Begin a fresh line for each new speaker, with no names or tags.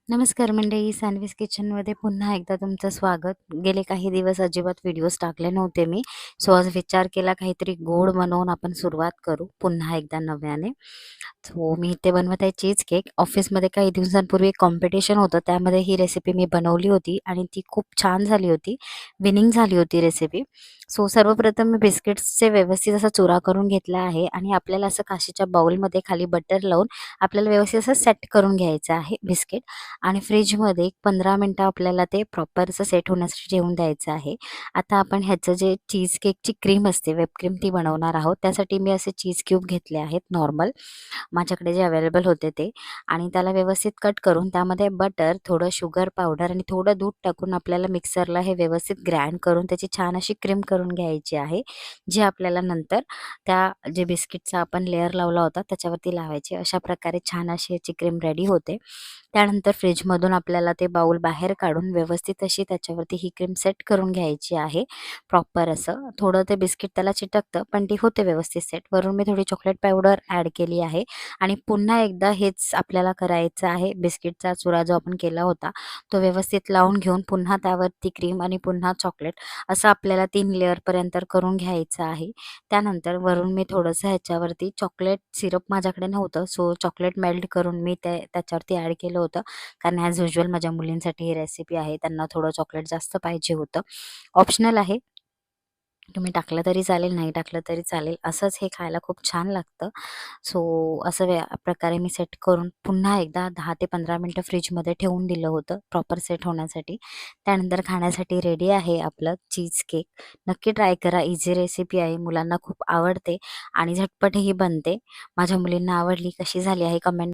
नमस्कार मंडळी, सान्वीज किचनमध्ये पुन्हा एकदा तुमचं स्वागत. गेले काही दिवस अजिबात व्हिडिओज टाकले नव्हते मी. सो आज विचार केला काहीतरी गोड बनवून आपण सुरुवात करू पुन्हा एकदा नव्याने. सो मी इथे बनवत आहे चीज केक. ऑफिसमध्ये काही दिवसांपूर्वी एक कॉम्पिटिशन होतं, त्यामध्ये ही रेसिपी मी बनवली होती आणि ती खूप छान झाली होती. विनिंग झाली होती रेसिपी. सो सर्वप्रथम मी बिस्किट्सचे व्यवस्थित असा चुरा करून घेतला आहे आणि आपल्याला असं काचेच्या बाउलमध्ये खाली बटर लावून आपल्याला व्यवस्थित असं सेट करून घ्यायचं आहे बिस्किट. आणि फ्रीजमध्ये एक 15 मिनटं आपल्याला ते प्रॉपर सेट होण्यासाठी ठेवून द्यायचं आहे. आता आपण ह्याचं जे चीज केकची क्रीम असते, व्हिप क्रीम, ती बनवणार आहोत. त्यासाठी मी असे चीज क्यूब घेतले आहेत नॉर्मल, माझ्याकडे जे अवेलेबल होते ते. आणि त्याला व्यवस्थित कट करून त्यामध्ये बटर, थोडं शुगर पावडर आणि थोडं दूध टाकून आपल्याला मिक्सरला हे व्यवस्थित ग्राइंड करून त्याची छान अशी क्रीम करून घ्यायची आहे, जी आपल्याला नंतर त्या जे बिस्किटचा आपण लेयर लावला होता त्याच्यावरती लावायची. अशा प्रकारे छान अशी याची क्रीम रेडी होते. त्यानंतर फ्रीजमधून आपल्याला ते बाउल बाहेर काढून व्यवस्थित अशी त्याच्यावरती ही क्रीम सेट करून घ्यायची आहे. प्रॉपर असं थोडं ते बिस्किट त्याला चिटकतं, पण ती होते व्यवस्थित सेट. वरून मी थोडी चॉकलेट पावडर ॲड केली आहे आणि पुन्हा एकदा हेच आपल्याला करायचं आहे. बिस्किटचा चुरा जो आपण केला होता तो व्यवस्थित लावून घेऊन पुन्हा त्यावरती क्रीम आणि पुन्हा चॉकलेट असं आपल्याला 3 लेयरपर्यंत करून घ्यायचं आहे. त्यानंतर वरून मी थोडंसं ह्याच्यावरती चॉकलेट सिरप माझ्याकडे नव्हतं, सो चॉकलेट मेल्ट करून मी त्याच्यावरती ॲड केलं होतं. कारण ॲज युजुअल माझ्या मुलींसाठी ही रेसिपी आहे, त्यांना थोडं चॉकलेट जास्त पाहिजे होतं. ऑप्शनल आहे, तुम्ही टाकलं तरी चालेल, नाही टाकलं तरी चालेल. असंच हे खायला खूप छान लागतं. सो असं प्रकारे मी सेट करून पुन्हा एकदा 10 ते 15 मिनटं फ्रीजमध्ये ठेवून दिलं होतं प्रॉपर सेट होण्यासाठी. त्यानंतर खाण्यासाठी रेडी आहे आपलं चीज केक. नक्की ट्राय करा. इझी रेसिपी आहे, मुलांना खूप आवडते आणि झटपटही बनते. माझ्या मुलींना आवडली. कशी झाली आहे कमेंट